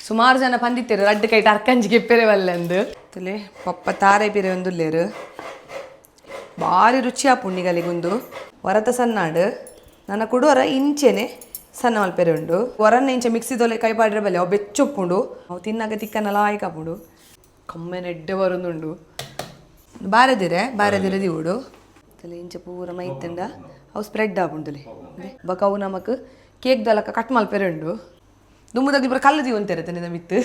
ಸುಮಾರು ಜನ ಬಂದಿತ್ತೇರು ರಡ್ಡು ಕೈಟ್ ಅರ್ಕಂಜಿಗೆ ಪೆರೆವಲ್ಲಂದು ತಲೆ ಪಪ್ಪ ತಾರೆ ಪೆರೆ ಒಂದುಲ್ಲೇರು ಭಾರಿ ರುಚಿ ಆ ಪುಣ್ಣಿಗಲಿಗೊಂದು ಹೊರತ ಸಣ್ಣಾಡು ನನ್ನ ಕೊಡುವರ ಇಂಚೆನೆ ಸಣ್ಣ ಮಲ್ಪೆರೆ ಉಂಡು ಹೊರನ್ನ ಇಂಚೆ ಮಿಕ್ಸಿದೊಲೆ ಕೈ ಪಾಡ್ರೆ ಬಲ್ಲೆ ಅವು ಬೆಚ್ಚೊಪ್ಪುಂಡು ಅವು ತಿನ್ನಾಗ ತಿಕ್ಕನೆಲ್ಲ ಆಯ್ಕಾಪುಂಡು ಕಮ್ಮೆ ನೆಡ್ಡೆ ಬರೋದುಂಡು ಬಾರದಿರೆ ದಿವುಡು ತಲೆ ಇಂಚೆ ಪೂರ ಮೈತಂಡ ಅವು ಸ್ಪ್ರೆಡ್ ಆಪುಂಡುಲೆ ಬಕ ಅವು ನಮಕ್ ಕೇಕ್ ದೊಲಕ ಕಟ್ ಮಲ್ಪೆರೆ ಉಂಡು ದುಮ್ಮದಾಗ್ಲಿ ಬರ ಕಲ್ಲು ದೀವಂತಾರೆ ತನ್ನ ಮಿತ್ತು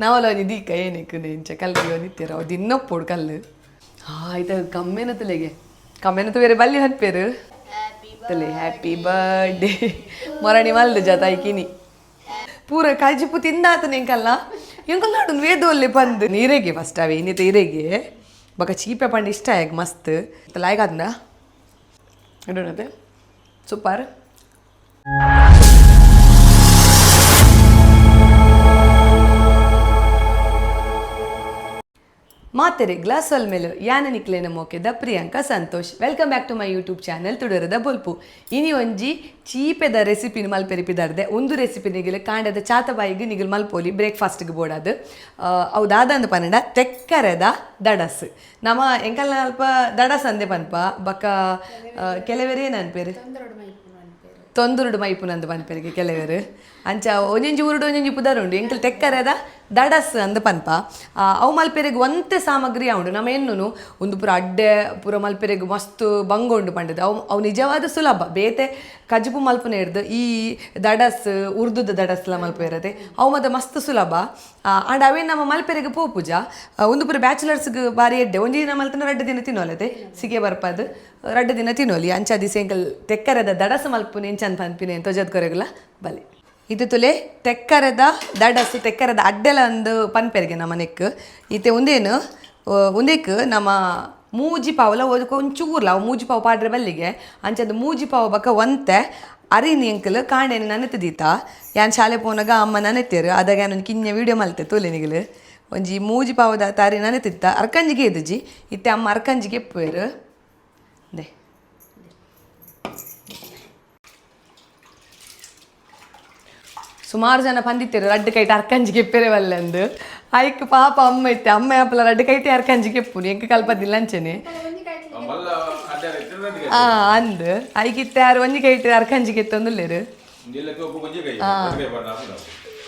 ನಾವಲ್ಲ ದೀಕ ಏನಕ್ಕೆ ಇಂಚೆ ಕಲ್ಲು ದೀವನಿತ್ತೀರ ಅವು ದಿನ್ನೊಪ್ಪೋಡು ಕಲ್ಲು ಆಯ್ತು ಕಮ್ಮೆನ ತಲೆಗೆ ಬೇರೆ ಬಲ್ಲಿ ಹನ್ಪೇರು ತಲೆ ಹ್ಯಾಪಿ ಬರ್ಡೇ ಮೊರಣಿ ಮಲ್ದು ಜತಾಯ್ಕಿನಿ ಪೂರ ಕಾಜಿಪ್ಪು ತಿಂದಾತನ ಎಂಕಲ್ಲ ನಾಡು ವೇದು ಅಲ್ಲೇ ಬಂದು ನೀರೆಗೆ ಫಸ್ಟ್ ಅವೇ ಇನ್ನಿತ ಇರೆಗೆ ಬಕ ಚೀಪೆ ಪಂಡು ಇಷ್ಟ ಆಗ ಮಸ್ತ್ ಲಾಯ್ಗಾದ್ನ ಇಡೋಣತೆ ಸೂಪರ್ ಮಾತೆರೆ ಗ್ಲಾಸ್ ಅಲ್ ಮೇಲೆ ಯಾನ ನಿಕ್ಲೇನ ಮೋಕೆದ Priyanka Santosh welcome back to my YouTube channel ತುಡರದ ಬೊಲ್ಪು ಇನಿ ಒಂಜಿ ಚೀಪೆದ ರೆಸಿಪಿನ ಮಲ್ಪೆರಿಪಿದಾರ್ದೆ ಒಂದು ರೆಸಿಪಿ ನಿಗಿಲು ಕಾಂಡದ ಚಾತಬಾಯಿಗೆ ನಿಗಿಲು ಮಲ್ಪೋಲಿ ಬ್ರೇಕ್ಫಾಸ್ಟ್ಗೆ ಬೋಡಾದು ಅವು ದಾದಂದು ಪನ್ನಡ ತೆಕ್ಕರೆದ ದಡಸ್ ನಮ್ಮ ಎಂಕಲ್ನ ಅಲ್ಪ ದಡಸ್ ಅಂದೆ ಪನ್ಪ ಬಕ್ಕ ಕೆಲವರೇ ನನ್ಪೇರು ತೊಂದುರುಡು ಮೈಪುನಂದು ಪನ್ಪೆರಿಗೆ ಕೆಲವರು ಅಂಚ ಒಂಜೊಂಜಿ ಉರುಡು ಒಂಜೊಂಜಿ ಪುದರುಂಡು ಎಂಕಲ್ ತೆಕ್ಕರೆದ ದಡಸ್ ಅಂದ ಪನ್ಪ ಅವು ಮಲ್ಪೆರೆಗ್ ಒಂತೆ ಸಾಮಗ್ರಿ ಉಂಡು ನಮ್ಮ ಎನ್ನು ಒಂದು ಪೂರ ಅಡ್ಡೆ ಪೂರ ಮಲ್ಪೆರೆಗ್ ಮಸ್ತ್ ಬಂಗೊಂಡು ಪಂಡದು ಅವು ನಿಜವಾದ ಸುಲಭ ಬೇತೆ ಕಜುಪು ಮಲ್ಪನೆ ಹಿಡ್ದು ಈ ದಡಸ್ ಉರ್ದುದ ದಡಸ್ಲ ಮಲ್ಪ ಇರತ್ತೆ ಅವು ಮತ್ತೆ ಮಸ್ತ್ ಸುಲಭ ಆಂಡ್ ಅವೇ ನಮ್ಮ ಮಲ್ಪೆರೆಗೆ ಪೋಪುಜ ಒಂದು ಪೂರ ಬ್ಯಾಚುಲರ್ಸ್ಗೆ ಬಾರಿ ಎಡ್ಡೆ ಒಂಜಿ ದಿನ ಮಲ್ತನ 2 ದಿನ ತಿನ್ನೋಲತೆ ಸಿಗೆ ಬರ್ಪದು 2 ದಿನ ತಿನ್ನೋಲಿ ಅಂಚ ದಿವಸ ಎಂಕಲ್ ತೆಕ್ಕರೆದ ದಡಸ್ ಮಲ್ಪುನೆ ಎಂಚಂದ ಪನ್ಪಿನೆ ತೊಜದ್ ಕೊರೆಗುಲ ಬಲೆ ಇದು ತುಲೆ ತೆಕ್ಕರೆದ ದಡಸ್ ತೆಕ್ಕರೆದ ಅಡ್ಡೆಲ ಒಂದು ಪನ್ಪೆರಿಗೆ ನಮ್ಮ ನೆಕ್ ಈತೆ ಒಂದೇಕು ನಮ್ಮ ಮೂಜಿ ಪಾವುಲ ಒಂಚೂರ್ಲ ಅವು ಮೂಜಿ ಪಾವು ಪಾಡ್ರೆ ಬಲ್ಲಿಗೆ ಅಂಚದು ಮೂಜಿ ಪಾವು ಬಕ್ಕ ಒಂತೆ ಅರಿನಿ ಎಂಕಲ್ ಕಾಣೆನ ನನೆತ್ತದೀತ ಯಾನ್ ಶಾಲೆ ಪೋನಾಗ ಅಮ್ಮ ನನೆತ್ತೇರು ಅದಾಗ ಯಾನೊಂದು ಕಿನ್ಯ ವೀಡಿಯೋ ಮಲ್ತೆ ತೋಲೆನಿಗಲು ಒಂಜಿ ಮೂಜಿ ಪಾವುದ ತಾರಿ ನನೆತ್ತಿತ್ತ ಅರ್ಕಂಜಿಗೆ ಎದುಜಿ ಇತ್ತೆ ಅಮ್ಮ ಅರ್ಕಂಜಿಗೆ ಎಪ್ಪೇರು ದೇ ಸುಮಾರು ಜನ ಬಂದಿತ್ತೇರು ರಡ್ಡು ಕೈಟ್ ಅರ್ಕಂಜಿಗೆ ಎಪ್ಪೆರೆವಲ್ಲಂದು ಆಯ್ಕೆ ಪಾಪ ಅಮ್ಮ ಇತ್ತೆ ಅಮ್ಮ ಅಪ್ಪಲ ರಡ್ಡು ಕೈಟೆ ಅರ್ಕಂಜಿಗೆ ಎಪ್ಪುನು ಎಂಕ ಕಲ್ಪದಿಲ್ಲ ಅಂಚನೆ ಅಂದು ಐಕಿತ್ತೆ ಯಾರು ಒಂಜಿ ಕೈಟ್ ಅರ್ಕಂಜಿಗೆ ಎತ್ತೊಂದುಲ್ಲೇರು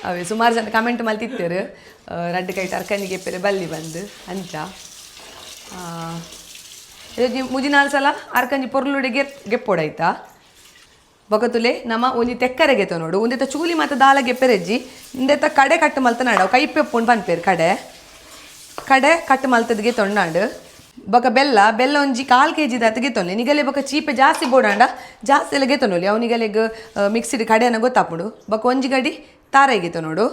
ಅವೇ ಸುಮಾರು ಜನ ಕಮೆಂಟ್ ಮಲ್ತಿತ್ತೇರು ರಡ್ಡು ಕೈಟ್ ಅರ್ಕಂಜಿಗೆ ಎಪ್ಪೆರೆ ಬಲ್ಲಿ ಬಂದು ಅಂಚ ಮುಜಿನಾಲ್ ಸಲ ಅರ್ಕಂಜಿ ಪೊರ್ಲುಡೆ ಗೆಪ್ಪೊಡಾಯ್ತಾ ಬೊಕತುಲೆ ನಮ್ಮ ಒಂಜಿ ತೆಕ್ಕರೆಗೆ ನೋಡು ಒಂದೇತ ಚೂಲಿ ಮತ್ತು ದಾಲ ಗೆಪ್ಪೆರೆಜ್ಜಿ ಇಂದೆತ್ತ ಕಡೆ ಕಟ್ಟು ಮಲ್ತನಾಡ ಅವು ಕೈಪೆಪ್ಪುಂಡು ಪನ್ಪೇರು ಕಡೆ ಕಟ್ಟು ಮಲ್ತದ್ಗೆ ತೊಂಡಾಂಡು ಬೊಕ ಬೆಲ್ಲ ಒಂಜಿ 1/4 kg ದಾತಗೆ ತೊನ್ನೆ ನಿಗಲೆ ಬೊಕ ಚೀಪೆ ಜಾಸ್ತಿ ಬೋಡಾಂಡ ಜಾಸ್ತಿ ಎಲ್ಲ ಗೆತ್ತೊನೊಲಿ ಅವು ನಿಗಲೆಗ್ ಮಿಕ್ಸಿಡ್ ಕಡೆಯನ್ನು ಗೊತ್ತಾಪುಡು ಬೊಕ ಒಂಜಿ ಗಡಿ ತಾರೆಗೆ ನೋಡು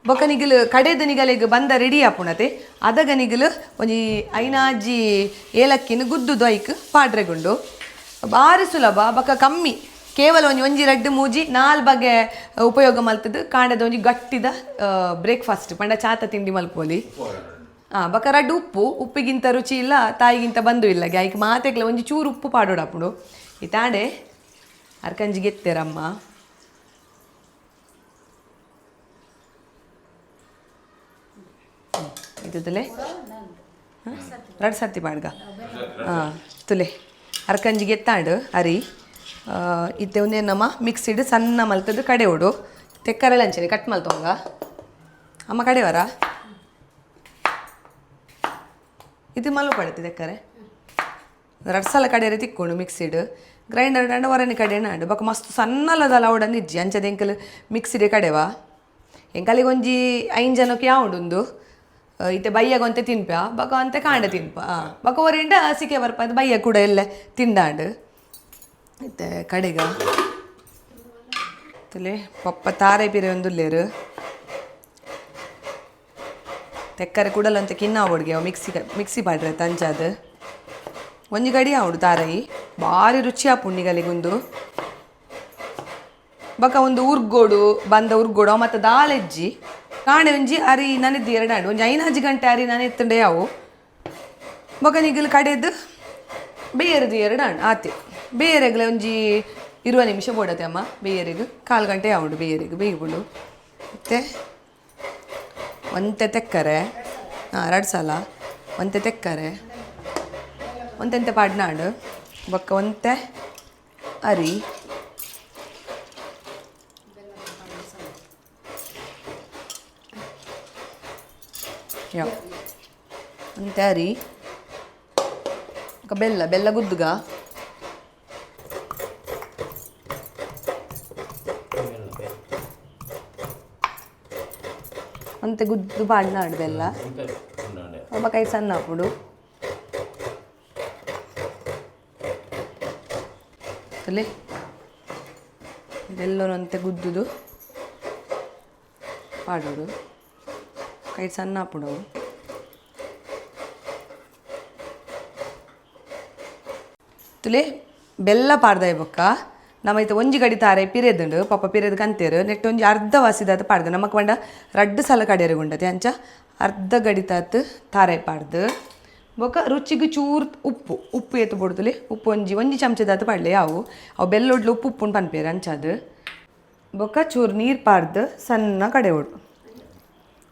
ಬೊಕ ನಿಗಲು ಕಡೆದ ನಿಗಲೆಗ್ ಬಂದ ರೆಡಿ ಆಪುಣತೆ ಅದಗ ನಿಗಲು ಒಂಜಿ ಐನಾಜಿ ಏಲಕ್ಕಿನ ಗುದ್ದುದು ಐಕ್ ಪಾಡ್ರೆಗುಂಡು ಭಾರಿ ಸುಲಭ ಬೊಕ ಕಮ್ಮಿ ಕೇವಲ ಒಂಜಿ 2 ಮೂಜಿ 4 ಬಗೆ ಉಪಯೋಗ ಮಲ್ತದ್ದು ಕಾಂಡದ ಒಂಜಿ ಗಟ್ಟಿದ ಬ್ರೇಕ್ಫಾಸ್ಟ್ ಪಂಡ ಚಾತ ತಿಂಡಿ ಮಲ್ಪೋಲಿ ಬಕ 2 ಉಪ್ಪಿಗಿಂತ ರುಚಿ ಇಲ್ಲ ತಾಯಿಗಿಂತ ಬಂದು ಇಲ್ಲ ಗ್ಯಾಯ್ಕೆ ಮಾತೆಗ್ಲ ಒಂಜಿ ಚೂರು ಉಪ್ಪು ಪಾಡೋಡಾಪುಡು ಈ ತಾಂಡೆ ಅರ್ಕಂಜಿಗೆ ಎತ್ತೇರಮ್ಮ ಇದು ತುಲೆ 2 ಸರ್ತಿ ಪಾಡ್ಗ ತುಲೆ ಅರ್ಕಂಜಿಗೆ ಎತ್ತಾಂಡು ಅರಿ ಇತ್ತೆ ಒಂದೇ ನಮ್ಮ ಮಿಕ್ಸಿಡ್ ಸಣ್ಣ ಮಲ್ತದ್ದು ಕಡೆ ಓಡು ತೆಕ್ಕರೆ ಲಂಚನೆ ಕಟ್ ಮಲ್ತವಂಗ ಅಮ್ಮ ಕಡೆವರ ಇದು ಮಲ್ಲು ಪಡುತ್ತೆ ತೆಕ್ಕರೆ 2 ಸಲ ಕಡೆಯರೆ ತಿಕ್ಕೊಂಡು ಮಿಕ್ಸಿಡ್ ಗ್ರೈಂಡರ್ ಅಂಡ ಹೊರನೆ ಕಡೆ ನಾಡು ಬೊಕ ಮಸ್ತ್ ಸಣ್ಣಲ್ಲದಲ್ಲ ಅವಡನ್ನು ಇಜ್ಜಿ ಅಂಚದ ಎಂಕಲ್ ಮಿಕ್ಸಿಡೆ ಕಡೆವ ಎಂಕಲಿಗೆ ಒಂಜಿ 5 ಜನಕ್ಕೆ ಯಾವುಡುಂದು ಇತ್ತೆ ಬಯ್ಯಗೊಂತೆ ತಿನ್ಪ ಬೊಕ ಅಂತೆ ಕಾಂಡೆ ತಿನ್ಪ ಬೊಕ ಹೊರಿಂದ ಸಿಕೆ ಬರ್ಪದು ಬಯ್ಯ ಕೂಡ ಎಲ್ಲ ತಿಂದಾಂಡು ಇತ್ತೆ ಕಡೆಗ ತಲೆ ಪಪ್ಪ ತಾರೆ ಪಿರೆ ಒಂದುಲ್ಲೇರು ತೆಕ್ಕರೆ ಕುಡಲಂತ ಕಿನ್ನ ಆವಡ್ಗೆ ಅವು ಮಿಕ್ಸಿ ಪಾಡ್ರೆ ತಂಚಾದ ಒಂಜಿ ಗಡಿ ಆವಡು ತಾರೈ ಭಾರಿ ರುಚಿ ಆ ಪುಣ್ಣಿಗಲಿಗೊಂದು ಬೊಕ ಒಂದು ಉರ್ಗೋಡು ಬಂದ ಉರ್ಗೋಡು ಅವು ಮತ್ತು ದಾಳೆಜ್ಜಿ ಕಾಣೆ ಒಂಜಿ ಅರಿ ನನೆದ್ದು 2 ಆಂಡು ಒಂಜಿ 5 ಗಂಟೆ ಅರಿ ನನೆತ್ತಂಡೆ ಅವು ಬೊಕ ನಿಗಲು ಕಡೆದು ಬೇಯರದು 2 ಆಂಡು ಆತೆ ಬೇಯರೆಗ್ಲೆ ಒಂಜಿ 20 ನಿಮಿಷ ಬೋಡತೆ ಅಮ್ಮ ಬೇಯರೆಗ್ 1/4 ಗಂಟೆ ಆವಡು ಬೇಯರೆಗ್ ಬೇಯ್ಬಿಡು ಮತ್ತು ಒಂತೆ ತೆಕ್ಕರೆ ಎರಡು ಸಲ ಒಂತೆ ತೆಕ್ಕರೆ ಒಂತೆಂತೆ ಪಾಡ್ನಾಡು ಬೊಕ್ಕ ಒಂತೆ ಅರಿ ಒಂತೆ ಅರಿ ಬೆಲ್ಲ ಗುದ್ದುಗ ಅಂತೆ ಗುದ್ದು ಪಾಡ್ನಾಡು ಬೆಲ್ಲ ಒಬ್ಬ ಕೈ ಸಣ್ಣ ಹಾಪುಡು ಅಲ್ಲೇ ಬೆಲ್ಲನಂತೆ ಗುದ್ದುದು ಪಾಡೋಡು ಕೈ ಸಣ್ಣ ಹಾಪುಡು ತುಲೆ ಬೆಲ್ಲ ಪಾಡ್ದ ಬೊಕ್ಕ ನಮ್ಮೈತೆ ಒಂಜಿ ಗಡಿ ತಾರೆ ಪಿರೆದುಂಡು ಪಾಪ ಪಿರೆದು ಕಂತೇರು ನೆಕ್ಟ್ ಒಂಜಿ ಅರ್ಧ ವಾಸಿದಾತ ಪಾಡ್ದು ನಮಕ್ ಬಂಡ ರಡ್ಡು ಸಲ ಕಡೆಯರಿಗೆ ಉಂಡತೆ ಅಂಚ ಅರ್ಧ ಗಡಿತಾತ್ ತಾರೆ ಪಾಡ್ದು ಬೊಕ್ಕ ರುಚಿಗೆ ಚೂರು ಉಪ್ಪು ಎತ್ತು ಬಿಡ್ತಲಿ ಉಪ್ಪು ಒಂಜಿ ಚಮಚದಾತ ಪಾಡ್ಲೆ ಅವು ಬೆಲ್ಲೊಡ್ಲು ಉಪ್ಪುಂಡು ಪನ್ಪೇರು ಅಂಚದು ಬೊಕ್ಕ ಚೂರು ನೀರು ಪಾಡ್ದು ಸಣ್ಣ ಕಡೆ ಹೊಡು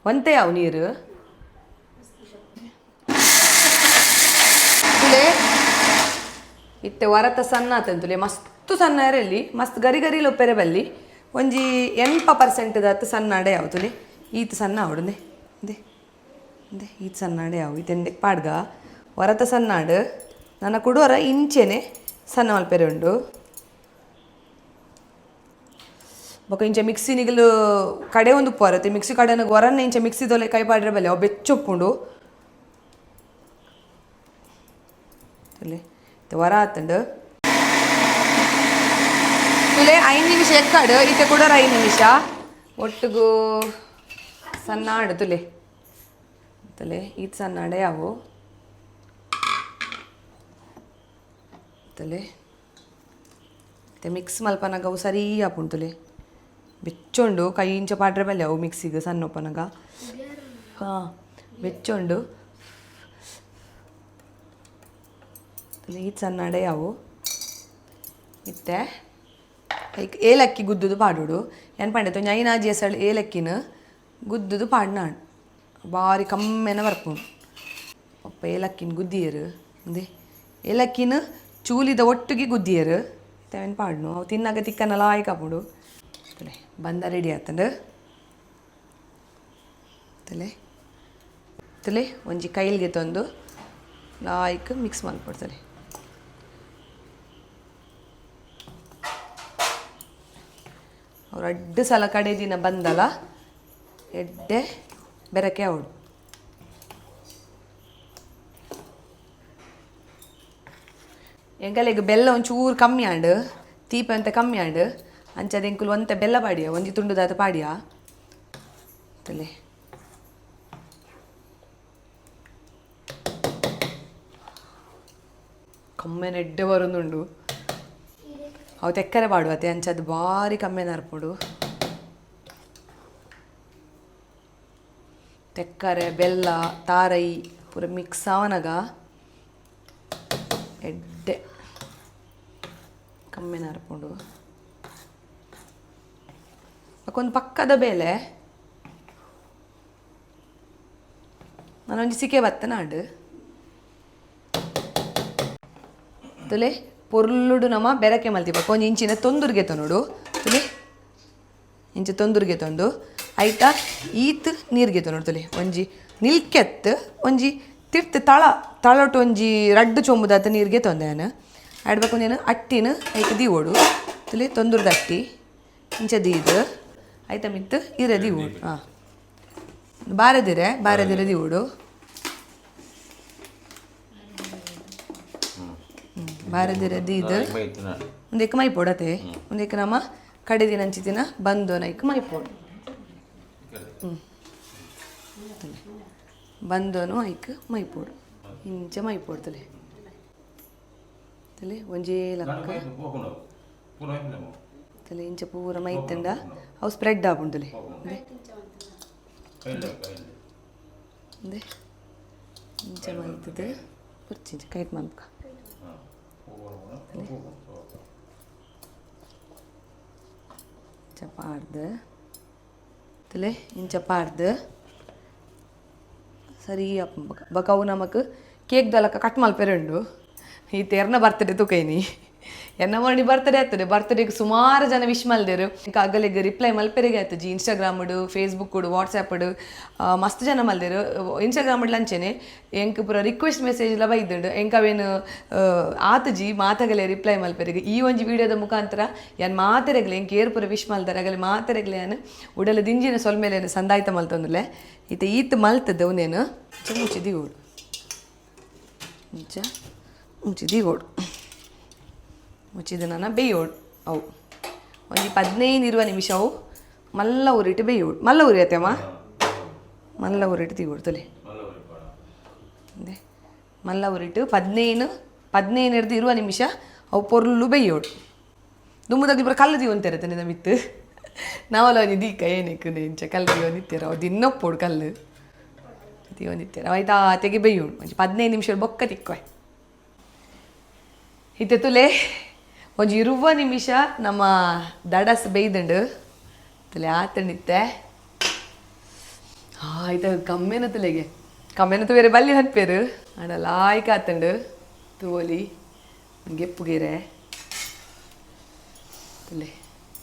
ಒಂತೆ ಅವು ನೀರು ತುಲೆ ಇತ್ತೆ ವರತ ಸಣ್ಣ ಆತಂತುಲೆ ಮಸ್ತ್ ಸಣ್ಣ ಇರಲಿ ಮಸ್ತ್ ಗರಿ ಲೊಪ್ಪೆರೆ ಬಲ್ಲಿ ಒಂಜಿ 80% ದಾತ ಸಣ್ಣ ಅಡೆ ಯಾವ ತುಲೆ ಈತ ಸಣ್ಣ ಅವಡುಂದೆ ಇಂದೆ ಇಂದೆ ಈತ ಸಣ್ಣ ಅಡೆ ಯಾವ ಇತೆಂದೆ ಪಾಡ್ಗ ವರತ ಸಣ್ಣ ಆಡು ನನ್ನ ಕೊಡುವರ ಇಂಚೆನೆ ಸಣ್ಣ ಮಲ್ಪೆರೆ ಉಂಡು ಬೊಕ ಇಂಚೆ ಮಿಕ್ಸಿ ನಿಗಲು ಕಡೆ ಒಂದು ಉಪ್ಪು ಬರುತ್ತೆ ಮಿಕ್ಸಿ ಕಡೆನ ಹೊರನ್ನ ಇಂಚೆ ಮಿಕ್ಸಿ ತೊಲೆ ಕೈ ಪಾಡ್ರೆ ಬಲ್ಲೆ ಅವು ಬೆಚ್ಚೊಪ್ಪುಂಡು ತುಲೆ ವರ ಆತಂಡು ತುಲೆ 5 ನಿಮಿಷ ಎಕ್ಕಾಡು ಈತೆ ಕೂಡ 5 ನಿಮಿಷ ಒಟ್ಟಿಗೂ ಸಣ್ಣ ಆಡು ತುಲೆ ತುಲೆ ಈತ ಸಣ್ಣ ಆಡೆ ಅವು ತುಲೆ ಮತ್ತೆ ಮಿಕ್ಸ್ ಮಲ್ಪನಾಗ ಅವು ಸರಿ ಆಪುಂಡು ತುಲೆ ಬೆಚ್ಚೊಂಡು ಕೈ ಇಂಚ ಪಾಡ್ರೆ ಬಲ್ಲೆ ಅವು ಮಿಕ್ಸಿಗೆ ಸಣ್ಣ ಒಪ್ಪನಾಗ ಹಾಂ ಬೆಚ್ಚೊಂಡು ಈತ ಸಣ್ಣ ಅಡೆ ಅವು ಇತ್ತೆ ಲೈಕ್ ಏಲಕ್ಕಿ ಗುದ್ದುದು ಪಾಡೋಡು ಏನು ಪಂಡಿತು ಐನಾಜಿ ಹೆಸಳು ಏಲಕ್ಕಿನ ಗುದ್ದುದು ಪಾಡ್ನಾಡು ಭಾರಿ ಕಮ್ಮೆನ ಬರ್ಪುಂಡು ಅಪ್ಪ ಏಲಕ್ಕಿನ ಗುದ್ದಿಯರು ಅಂದೆ ಏಲಕ್ಕಿನ ಚೂಲಿದ ಒಟ್ಟಿಗೆ ಗುದ್ದಿಯರು ತೇವೇನು ಪಾಡ್ನು ಅವು ತಿನ್ನಾಗ ತಿಕ್ಕನೆಲ್ಲ ಆಯ್ಕಾಪುಡು ತಲೆ ಬಂದ ರೆಡಿ ಆತಂಡು ತಲೆ ತಲೆ ಒಂಜಿ ಕೈಲ್ಗೆ ತಂದು ಲಾಯ್ಕ್ ಮಿಕ್ಸ್ ಮಾಡ್ಕೊಡ್ತಲೆ ಅವ್ರು ಅಡ್ಡು ಸಲ ಕಡೆ ದಿನ ಬಂದಲ್ಲ ಎಡ್ಡೆ ಬೆರಕೆ ಅವಡು ಎಂಕಲೆಗ್ ಬೆಲ್ಲ ಒಂಚೂರು ಕಮ್ಮಿ ಆಂಡು ತೀಪೆ ಅಂತ ಕಮ್ಮಿ ಆಂಡು ಅಂಚದ ಎಂಕುಲು ಒಂತೆ ಬೆಲ್ಲ ಪಾಡಿಯ ಒಂಜಿ ತುಂಡುದಾತ ಪಾಡಿಯ ತಲೆ ಕಮ್ಮೆನ ಎಡ್ಡೆ ಬರೋದುಂಡು ಅವು ತೆಕ್ಕರೆ ಪಾಡುವತ್ತೆ ಅಂಚದು ಭಾರಿ ಕಮ್ಮೆನ ಅರ್ಪುಡು ತೆಕ್ಕರೆ ಬೆಲ್ಲ ತಾರೈ ಪೂರ ಮಿಕ್ಸ್ ಆವನಾಗ ಎಡ್ಡೆ ಕಮ್ಮೆನ ಅರ್ಪುಂಡು ಅಕ್ಕೊಂದು ಪಕ್ಕದ ಬೇಲೆ ನಾನೊಂದು ಸಿಕೆ ಬತ್ತೆ ನಾಡು ತುಲೆ ಪೊರ್ಲುಡು ನಮ್ಮ ಬೆರಕೆ ಮಲ್ತಿಪ್ಪ ಒಂಜಿ ಇಂಚಿನ ತೊಂದುರ್ಗೆ ತೊನೋಡು ತುಲೆ ಇಂಚೆ ತೊಂದುರ್ಗೆ ತಂದು ಆಯ್ತಾ ಈತ್ ನೀರಿಗೆ ತೊನೋಡು ತುಲೆ ಒಂಜಿ ನಿಲ್ಕೆತ್ತು ಒಂಜಿ ತಿರ್ತ್ ತಳೊಟ್ಟು ಒಂಜಿ ರಡ್ಡು ಚೊಂಬುದಾತ ನೀರಿಗೆ ತೊಂದೆ ನಾನು ಆಡ್ಬೇಕು ನೀನು ಅಟ್ಟಿನ ಐತೆ ದೀವೋಡು ತುಲೆ ತೊಂದುರ್ದ ಅಟ್ಟಿ ಇಂಚೆ ದೀದು ಆಯ್ತಾ ಮಿತ್ತು ಇರೆ ದೀವೋಡು ಹಾಂ ಬಾರದಿರೆ ದೀವೋಡು ಬಾರದಿರ ದೀದು ಒಂದೇಕ ಮೈ ಪೋಡತೆ ಒಂದೇಕ ನಮ್ಮ ಕಡೆ ದಿನ ಹಂಚಿತಿನ ಬಂದು ನೈಕ್ ಮೈ ಪೋಡು ಬಂದೋನು ಐಕ್ ಮೈ ಪೋಡು ಇಂಚ ಮೈ ಪೋಡ್ತಲೆ ತಲೆ ಒಂಜೇ ಲಕ್ಕ ತಲೆ ಇಂಚ ಪೂರ ಮೈತಂಡ ಅವು ಸ್ಪ್ರೆಡ್ ಆಪುಂಟಲೆ ಅಂದೆ ಇಂಚ ಮೈತದೆ ಪುರ್ಚಿಂಚ ಕೈಟ್ ಮಲ್ಕ ಇಂಚ ಪಾಡ್ದು ತಲೆ ಇಂಚ ಪಾಡ್ದು ಸರಿ ಅಪ್ಪ ಬಕ ಅವು ನಮಕ್ ಕೇಕ್ ದಲಕ ಕಟ್ ಮಲ್ಪೆರೆಂಡು ಈತ ಎರ್ನ ಬರ್ತಡೇ ತುಕೈನಿ ಎನ್ನ ಮಾಡಿ ಬರ್ತಡೇ ಆಗ್ತದೆ ಬರ್ತಡೇಗೆ ಸುಮಾರು ಜನ ವಿಶ್ ಮಲ್ದೇರು ಅಗಲಿಗೆ ರಿಪ್ಲೈ ಮಲ್ಪೆರೆಗೆ ಆಯ್ತು ಇನ್ಸ್ಟಾಗ್ರಾಮ್ಡು ಫೇಸ್ಬುಕ್ಡು ವಾಟ್ಸಪ್ಡು ಮಸ್ತ್ ಜನ ಮಲ್ದೇರು ಇನ್ಸ್ಟಾಗ್ರಾಮ್ ಲಂಚನೆ ಎಂಕ್ ಪೂರ ರಿಕ್ವೆಸ್ಟ್ ಮೆಸೇಜ್ ಎಲ್ಲ ಬೈದುಂಡು ಎಂಕ್ ಅವೇನು ಆತಜಿ ಮಾತಗಲೆ ರಿಪ್ಲೈ ಮಲ್ಪೆರೆಗೆ ಈ ಒಂಜಿ ವಿಡಿಯೋದ ಮುಖಾಂತರ ಏನು ಮಾತೆರೆಗ್ಲೆ ಎಂಕ್ ಏರ್ ಪೂರ ವಿಶ್ ಮಲ್ತಾರೆ ಆಗಲಿ ಮಾತೆರೆಗ್ಲೆ ಏನು ಉಡಲ ದಿಂಜಿನ ಸೊಲ್ಮೇಲೆ ಸಂದಾಯ್ತ ಮಲ್ತಂದ್ರೆ ಈತ ಮಲ್ತದ್ದು ಅವನೇನು ಮುಚ್ಚಿದಿ ಓಡು ಮುಚ್ಚಿದಿ ಓಡು ಮುಚ್ಚಿದ ನಾನು ಬೇಯೋಡು ಅವು ಒಂದು 15-20 ನಿಮಿಷ ಅವು ಮಲ್ಲ ಉರಿಟ್ಟು ಬೇಯೋಡು ಮಲ್ಲ ಉರಿಯತ್ತಮ್ಮ ಮಲ್ಲ ಉರಿಟ್ಟು ತೀಗೊಡ್ತಲೆ ಮಲ್ಲ ಉರಿಟ್ಟು 15-20 ನಿಮಿಷ ಅವು ಪೊರ್ಲು ಬೇಯೋಡು ದುಮ್ಮದಾಗಿ ಬರೋ ಕಲ್ಲು ತೀವಂತಿರತ್ತೆ ನಿನ್ನ ಮಿತ್ತು ನಾವಲ್ಲ ಒಂದು ದೀಕ ಏನಕ್ಕೆ ಇಂಚ ಕಲ್ಲು ತೀವಂದಿತ್ತೀರ ಅವು ದಿನ್ನೊಪ್ಪೋಡು ಕಲ್ಲು ತೀವಂದಿತ್ತೀರ ಆಯ್ತಾ ತೆಗೆ ಬೇಯೋಡು ಒಂದು 15 ನಿಮಿಷ ಬೊಕ್ಕ ತಿಕ್ಕೋ ಇತ್ತೆ ತುಲೆ ಒಂದು 20 ನಿಮಿಷ ನಮ್ಮ ದಡಸ್ ಬೇಯ್ದುಂಡು ತುಲೆ ಆತಂಡಿತ್ತೆ ಆಯ್ತು ಕಮ್ಮೆನ ತುಲೆಗೆ ಕಮ್ಮೆನ ಬೇರೆ ಬಲ್ಲಿ ಹತ್ಪೇರು ಅಡ ಲಾಯ್ಕ ಆತಂಡು ತೋಲಿ ಗೆಪ್ಪುಗೆರೆ ತುಲೆ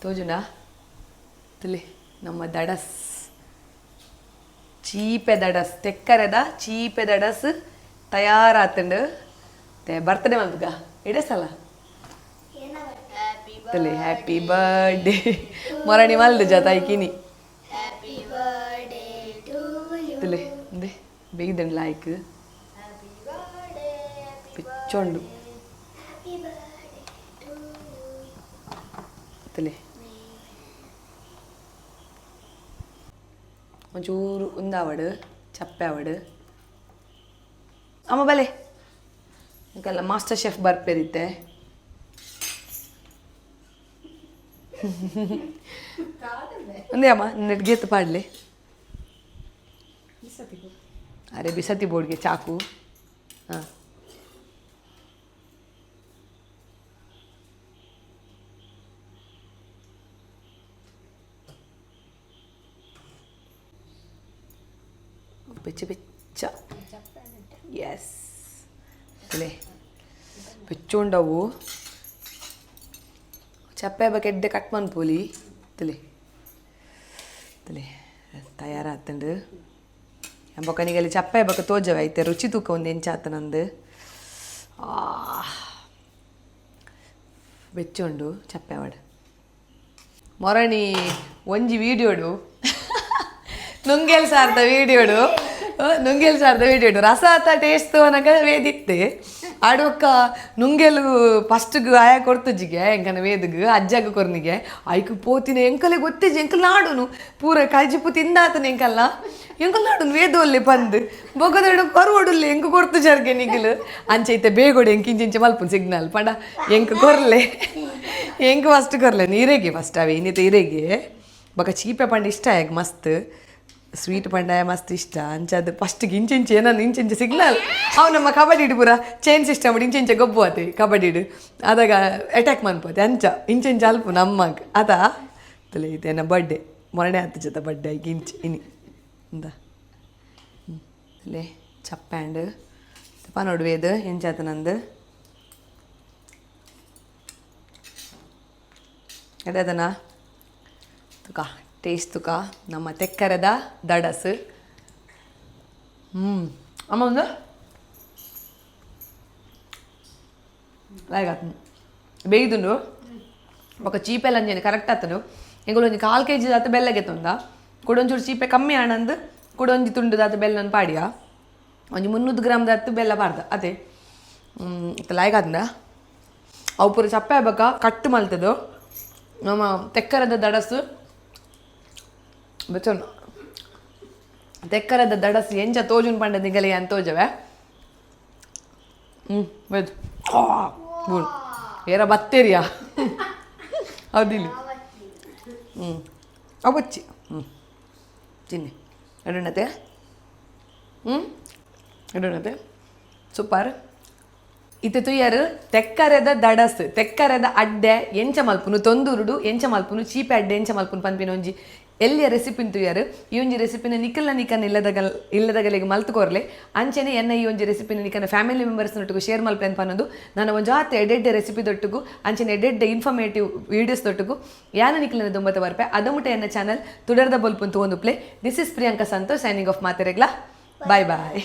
ತೋಜುನಾ ತುಲೆ ನಮ್ಮ ದಡಸ್ ಚೀಪೆ ದಡಸ್ ತೆಕ್ಕರೆದ ಚೀಪೆ ದಡಸ್ ತಯಾರಾತಂಡು ಬರ್ತಡೇ ಮಲ್ಪಗ ಇಡಸಲ್ಲ ತಲೆ ಹ್ಯಾಪಿ ಬರ್ಡೇ ಮೊರಣಿ ಮಲ್ದು ಜತಾಯ್ಕಿನಿ ತಲೆ ದೇ ಬೇಯ್ದಂಡು ಲಾಯ್ಕ್ ಪಿಚ್ಚೊಂಡು ತಲೆ ಒಂಚೂರು ಉಂದಾವಡು ಚಪ್ಪೆ ಅವಡು ಅಮ್ಮ ಬಲೆ ಈಗೆಲ್ಲ ಮಾಸ್ಟರ್ ಶೆಫ್ ಬರ್ಪೇರಿತ್ತೆ ಒಂದೇ ಅಮ್ಮ ನೆಟ್ ಗೇತು ಪಾಡಲಿ ಅರೆ ಬಿಸತಿ ಬೋರ್ಡ್ಗೆ ಚಾಕು ಹಾಂ ಬೆಚ್ಚ ಬೆಚ್ಚ ಎಸ್ ತಲೆ ಬೆಚ್ಚೊಂಡವು ಚಪ್ಪೆ ಬಗ್ಗೆ ಎಡ್ಡೆ ಕಟ್ ಮನ್ಪೋಲಿ ತಲೆ ತಲೆ ತಯಾರಾತಂಡು ಎಂಬೊಕ್ಕನಿಗಲ್ಲಿ ಚಪ್ಪೆ ಬಗ್ಗೆ ತೋಜವ ಐತೆ ರುಚಿ ತೂಕ ಒಂದು ಎಂಚಾತ ನಂದು ಬೆಚ್ಚೊಂಡು ಚಪ್ಪೆ ವಾಡು ಮೊರಣಿ ಒಂಜಿ ವೀಡಿಯೋಡು ನುಂಗೆಲ್ ಸಾರ್ದ ವೀಡಿಯೋಡು ರಸ ಆತ ಟೇಸ್ಟ್ ಅನ್ನಕ ವೇದಿತ್ತೆ ಆಡೊಕ್ಕ ನುಂಗೆಲು ಫಸ್ಟ್ಗೆ ಆಯ ಕೊಡ್ತಜ್ಜಿಗೆ ಎಂಕನ ವೇದಗೆ ಅಜ್ಜಗ ಕೊರ್ನಿಗೆ ಆಯ್ಕೆ ಪೋತಿನ ಎಂಕಲೆ ಗೊತ್ತಿಜ್ಜಿ ಎಂಕಲ್ ನಾಡುನು ಪೂರ ಕಳ್ಜಿಪು ತಿಂದಾತನ ಎಂಕಲ್ಲ ಎಂಕಲ್ ನಾಡುನು ವೇದೊಲ್ಲೆ ಪಂದು ಬೊಗದಡು ಕೊರವಡುಲ್ಲೆ ಎಂಕ ಕೊಡ್ತು ಜರ್ಗೆ ನಿಗಿಲು ಅಂಚೈತೆ ಬೇಗೋಡು ಎಂಕಿಂಚ ಮಲ್ಪುನ್ ಸಿಗ್ನಲ್ ಪಂಡ ಎಂಕ ಕೊರ್ಲೆ ಎಂಕ ಫಸ್ಟ್ ಕೊರ್ಲೆ ನೀರೆಗೆ ಫಸ್ಟ್ ಅವೇ ಇನ್ನಿತ ಇರೆಗೆ ಬೊಕ ಚೀಪೆ ಪಂಡ ಇಷ್ಟ ಆಗ ಮಸ್ತ್ ಸ್ವೀಟ್ ಪಂಡಾಯ ಮಸ್ತ್ ಇಷ್ಟ ಅಂಚದು ಫಸ್ಟಿಗೆ ಇಂಚೆಂಚೆ ಏನನ್ನು ಇಂಚೆಂಚೆ ಸಿಗ್ನಲ್ ಅವು ನಮ್ಮ ಕಬಡ್ಡಿ ಪೂರ ಚೈನ್ ಸಿಸ್ಟಮ್ ಇಂಚೆಂಚೆ ಗೊಬ್ಬು ಆತೆ ಕಬಡ್ಡಿ ಅದಾಗ ಅಟ್ಯಾಕ್ ಮನ್ಪೋತೆ ಅಂಚ ಇಂಚೆಂಚೆ ಅಲ್ಪು ನಮ್ಮಗ್ ಅದ ತಲೆ ಇದೇನ ಬರ್ಡೇ ಮೊರನೆ ಹತ್ತು ಜೊತೆ ಬರ್ಡೇ ಆಗಿ ಇಂಚ್ ಇನಿ ಅಂದ ಅಲ್ಲೇ ಚಪ್ಪ್ಯಾಂಡ್ ತಪ್ಪ ನೋಡುವೇದು ಎಂಚಾತ ನಂದು ಎದನ ತುಕ ಟೇಸ್ಟ್ ತುಕ ನಮ್ಮ ತೆಕ್ಕರದ ದಡಸ್ ಅಮ್ಮ ಒಂದು ಲೈಕ್ ಬೇಯ್ದುಂಡು ఒక చీపెల్ అంజని కరెక్ట్ అతను ఇంకొంచెం 1/4 kg దాత బెల్లగెతుందా కొడొంచూరు చీపె కಮ್ಮಿ ಆನಂದ್ ಕೊಡೊಂಜಿ ತುಂಡು ದಾತ ಬೆಲ್ಲನ ಪಾಡಿಯ ಒಂಜಿ 300 ಗ್ರಾಮ್ ದಾತ ಬೆಲ್ಲ ಪಾಡ್ದ ಅದೇ ಇತ್ತ ಲಾಯ್ಕ್ ಆತಂದ ಅವು ಪೂರ ಚಪ್ಪೆ ಆಗ್ಬೇಕ ಕಟ್ಟು ಮಲ್ತದು ನಮ್ಮ ತೆಕ್ಕರದ ದಡಸು ಬೆಚ್ಚೋನು ತೆಕ್ಕರದ ದಡಸು ಎಂಚ ತೋಜುನ್ ಪಂಡ ನಿಗಲಿ ಅಂತ ತೋಜವೆ ವೆದು ಬೂಣ್ ಏರ ಬತ್ತೇರಿಯಾ ಹೌದಿಲ್ಲ ಅವಚ್ಚಿ ಚಿನ್ನಿ ಎಡನತೆ ಎಡನತೆ ಸೂಪರ್ ಇತ್ತೆ ತುಯ್ಯರು ತೆಕ್ಕರೆದ ದಡಸ್ ತೆಕ್ಕರೆದ ಅಡ್ಡೆ ಎಂಚ ಮಲ್ಪುನು ತೊಂದೂರುಡು ಎಂಚ ಮಲ್ಪುನು ಚೀಪೆ ಅಡ್ಡೆ ಎಂಚ ಮಲ್ಪುನು ಪನ್ಪಿನ ಒಂಜಿ ಎಲ್ಲಿಯ ರೆಸಿಪಿನ್ ತುಯ್ಯಾರು ಈ ಒಂಜಿ ರೆಸಿಪಿನ ನಿಕ್ಕನ ಇಲ್ಲದಗಲಿಗೆ ಮಲ್ತುಕೊರ್ಲೆ ಅಂಚೆನೆ ಎನ್ನ ಈ ಒಂಜಿ ರೆಸಿಪಿನ ನಿಕ್ಕನ ಫ್ಯಾಮಿಲಿ ಮೆಂಬರ್ಸ್ನೊಟ್ಟಿಗೂ ಶೇರ್ ಮಲ್ಪೇನು ಪನ್ನೊಂದು ನಾನು ಒಂದು ಜಾತಿ ಎಡೆಡ್ಡೆ ರೆಸಿಪಿ ತೊಟ್ಟಿಗೂ ಅಂಚೆನೆ ಎಡೆಡ್ಡೆ ಇನ್ಫಾರ್ಮೇಟಿವ್ ವೀಡಿಯೋಸ್ ತೊಟ್ಟಿಗೂ ಯಾನ ನಿಕ್ಕಲಿನ ದುಂಬತ್ತ ಬರ್ಪೆ ಅದಮುಟ ಎನ್ನ ಚಾನಲ್ ತುಡರ್ದ ಬೊಲ್ಪು ಅಂತ ಒಂದು play this is Priyanka Santosh signing off ಮಾತೆರೆಗ್ಲಾ ಬಾಯ್ ಬಾಯ್